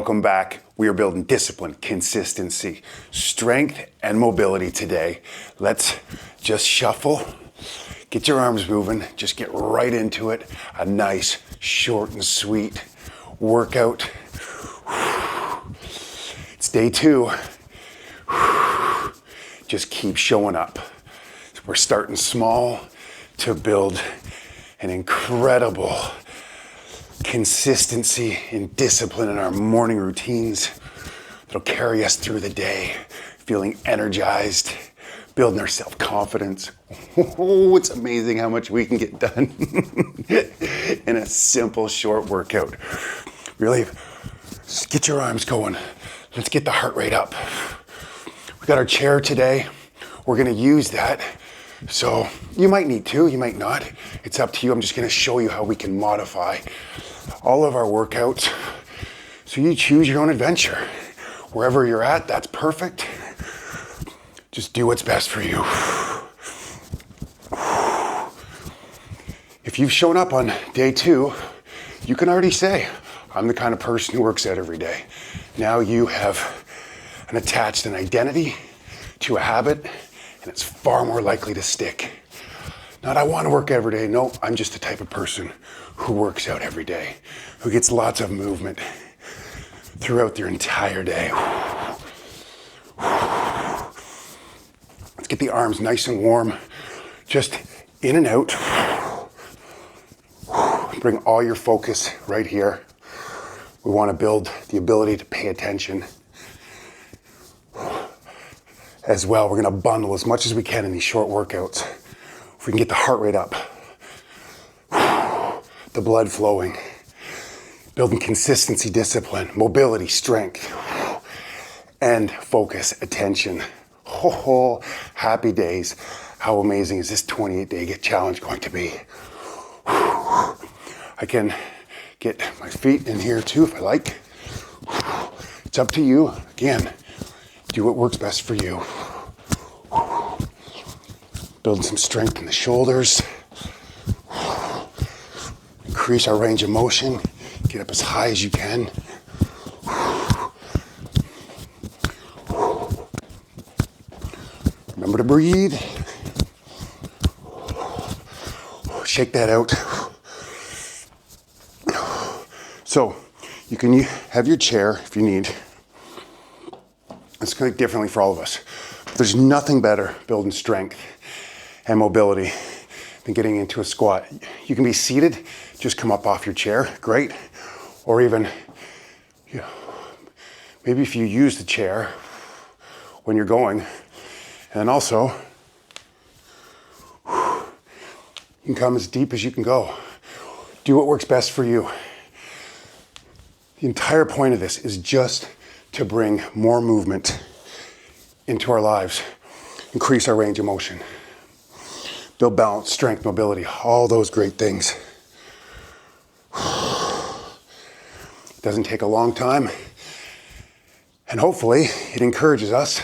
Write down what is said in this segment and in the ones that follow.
Welcome back. We are building discipline, consistency, strength, and mobility today. Let's just shuffle, get your arms moving, just get right into it. A nice, short and sweet workout. It's day 2. Just keep showing up. We're starting small to build an incredible consistency and discipline in our morning routines that'll carry us through the day, feeling energized, building our self-confidence. Oh, it's amazing how much we can get done in a simple, short workout. Really, just get your arms going. Let's get the heart rate up. We got our chair today. We're gonna use that. So you might need to, you might not. It's up to you. I'm just gonna show you how we can modify all of our workouts. So you choose your own adventure. Wherever you're at, that's perfect. Just do what's best for you. If you've shown up on day 2, you can already say, I'm the kind of person who works out every day. Now you have attached an identity to a habit, and it's far more likely to stick. Not I want to work every day. No, I'm just the type of person who works out every day, who gets lots of movement throughout their entire day. Let's get the arms nice and warm, just in and out. Bring all your focus right here. We want to build the ability to pay attention. As well, we're going to bundle as much as we can in these short workouts. If we can get the heart rate up, the blood flowing, building consistency, discipline, mobility, strength, and focus, attention. Oh, happy days. How amazing is this 28-day challenge going to be? I can get my feet in here too if I like. It's up to you. Again, do what works best for you. Building some strength in the shoulders. Increase our range of motion. Get up as high as you can. Remember to breathe. Shake that out. So you can have your chair if you need. It's going to look differently for all of us. But there's nothing better building strength and mobility than getting into a squat. You can be seated, just come up off your chair, great. Or even, maybe if you use the chair when you're going, and then also, you can come as deep as you can go. Do what works best for you. The entire point of this is just to bring more movement into our lives, increase our range of motion, build balance, strength, mobility, all those great things. It doesn't take a long time, and hopefully it encourages us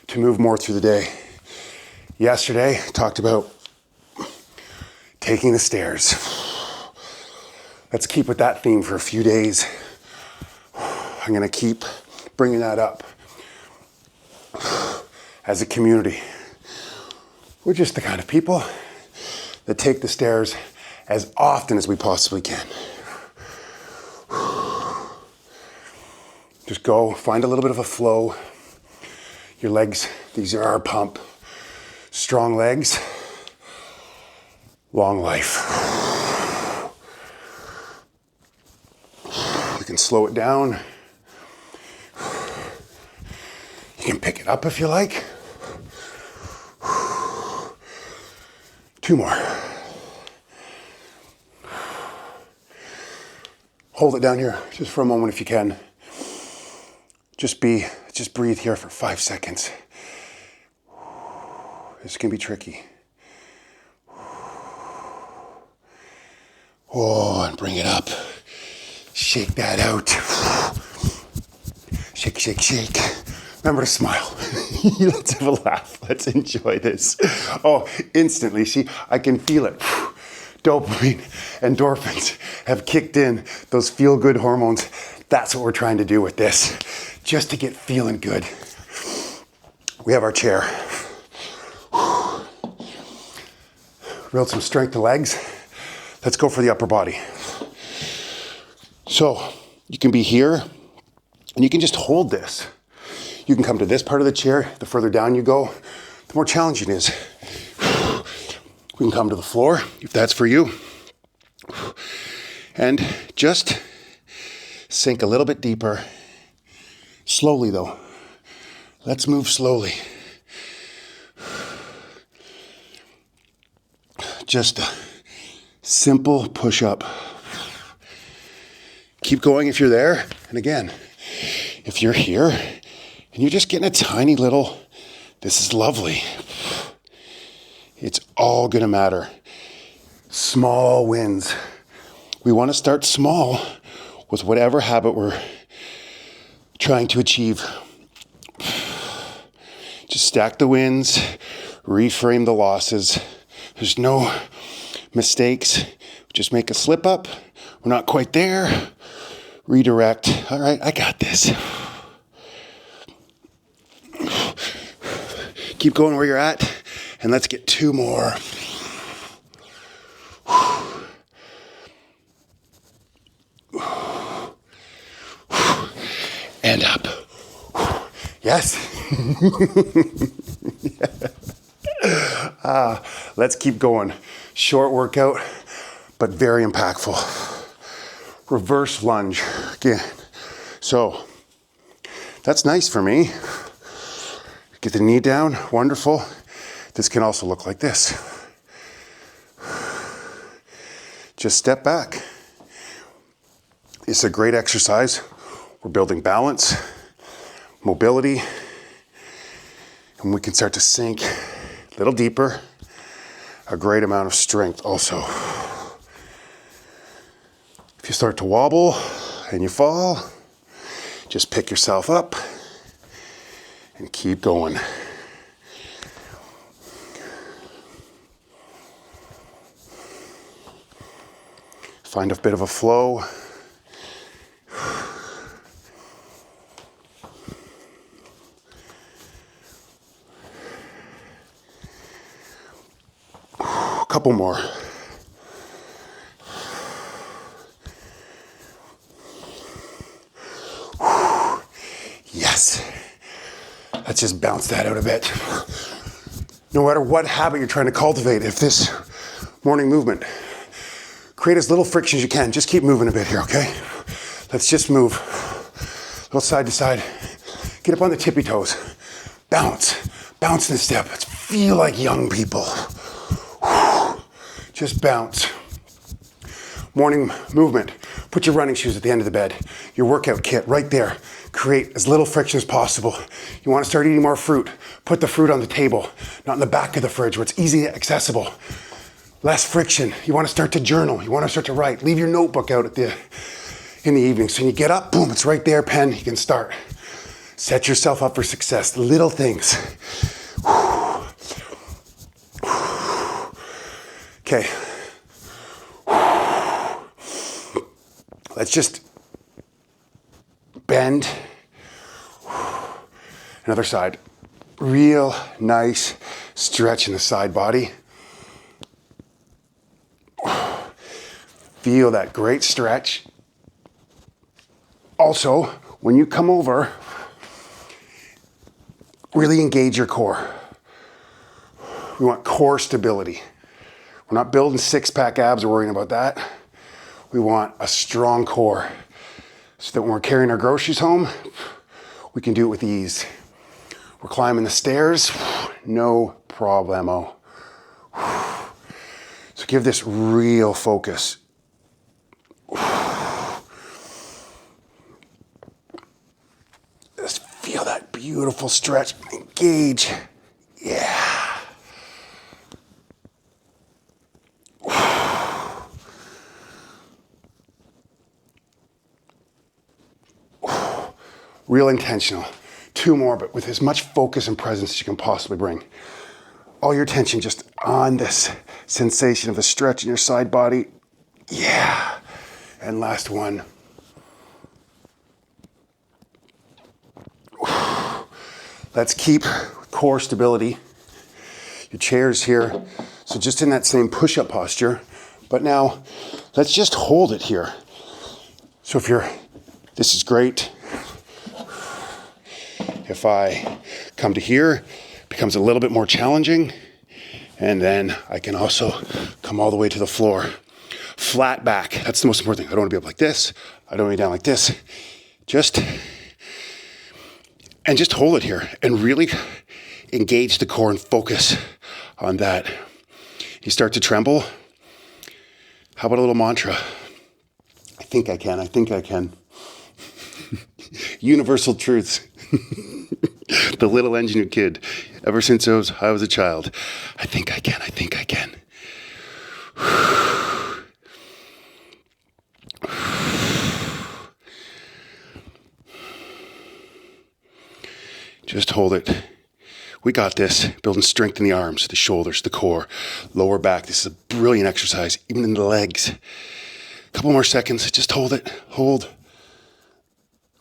to move more through the day. Yesterday, I talked about taking the stairs. Let's keep with that theme for a few days. I'm gonna keep bringing that up. As a community, we're just the kind of people that take the stairs as often as we possibly can. Just go, find a little bit of a flow. Your legs, these are our pump. Strong legs, long life. You can slow it down. You can pick it up if you like. 2 more. Hold it down here just for a moment if you can. Just breathe here for 5 seconds. This can be tricky. Oh, and bring it up. Shake that out. Shake, shake, shake. Remember to smile. Let's have a laugh. Let's enjoy this. Oh, instantly, see, I can feel it. Dopamine, endorphins have kicked in, those feel-good hormones. That's what we're trying to do with this, just to get feeling good. We have our chair. Build some strength to legs. Let's go for the upper body. So you can be here and you can just hold this. You can come to this part of the chair. The further down you go, the more challenging it is. We can come to the floor if that's for you. And just sink a little bit deeper. Slowly though. Let's move slowly. Just a simple push up. Keep going if you're there. And again, if you're here and you're just getting a tiny little, this is lovely. It's all gonna matter. Small wins. We wanna start small with whatever habit we're trying to achieve. Just stack the wins, reframe the losses. There's no mistakes. Just make a slip up. We're not quite there. Redirect. All right, I got this. Keep going where you're at, and let's get 2 more. And up. Yes. Let's keep going. Short workout, but very impactful. Reverse lunge again. So that's nice for me. Get the knee down, wonderful. This can also look like this. Just step back. It's a great exercise. We're building balance, mobility, and we can start to sink a little deeper. A great amount of strength also. If you start to wobble and you fall, just pick yourself up and keep going. Find a bit of a flow. A couple more. Yes. Let's just bounce that out a bit. No matter what habit you're trying to cultivate, if this morning movement, create as little friction as you can. Just keep moving a bit here, okay? Let's just move. A little side to side. Get up on the tippy toes. Bounce. Bounce in the step. Let's feel like young people. Just bounce. Morning movement. Put your running shoes at the end of the bed. Your workout kit right there. Create as little friction as possible. You want to start eating more fruit. Put the fruit on the table, not in the back of the fridge where it's easy accessible. Less friction. You want to start to journal. You want to start to write. Leave your notebook out in the evening. So when you get up, boom, it's right there, pen, you can start. Set yourself up for success. Little things. Okay. Let's just bend. Another side. Real nice stretch in the side body. Feel that great stretch. Also, when you come over, really engage your core. We want core stability. We're not building six-pack abs or worrying about that. We want a strong core so that when we're carrying our groceries home, we can do it with ease. We're climbing the stairs, no problemo. So give this real focus. Just feel that beautiful stretch. Engage. Yeah. Real intentional. 2 more, but with as much focus and presence as you can possibly bring. All your attention just on this sensation of the stretch in your side body. Yeah. And last one. Let's keep core stability. Your chair's here. So just in that same push-up posture, but now let's just hold it here. So this is great. If I come to here, it becomes a little bit more challenging. And then I can also come all the way to the floor. Flat back, that's the most important thing. I don't want to be up like this. I don't want to be down like this. Just hold it here and really engage the core and focus on that. You start to tremble. How about a little mantra? I think I can, I think I can. Universal truths. The little engineer kid, ever since I was a child. I think I can, I think I can. Just hold it. We got this. Building strength in the arms, the shoulders, the core, lower back. This is a brilliant exercise, even in the legs. A couple more seconds. Just hold it. Hold.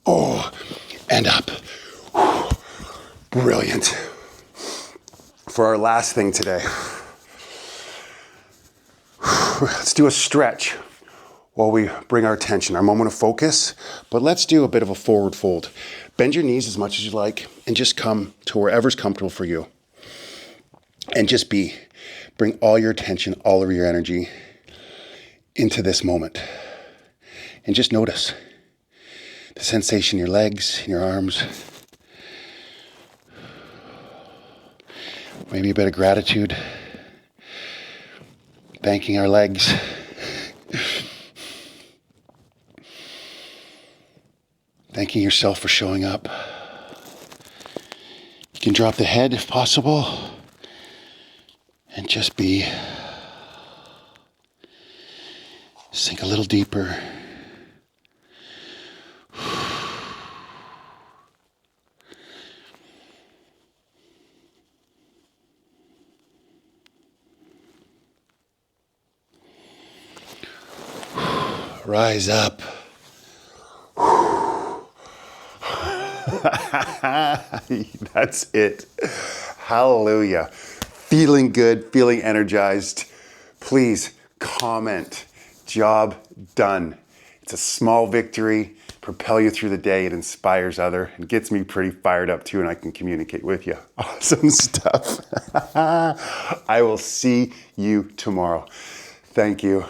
Oh, and up. Brilliant. For our last thing today, let's do a stretch while we bring our attention, our moment of focus. But let's do a bit of a forward fold. Bend your knees as much as you like and just come to wherever's comfortable for you. And just bring all your attention, all of your energy into this moment. And just notice the sensation in your legs, in your arms. Maybe a bit of gratitude. Thanking our legs. Thanking yourself for showing up. You can drop the head if possible. And just sink a little deeper. Rise up. That's it. Hallelujah. Feeling good, feeling energized. Please comment. Job done. It's a small victory. Propel you through the day. It inspires others and gets me pretty fired up too, and I can communicate with you. Awesome stuff. I will see you tomorrow. Thank you.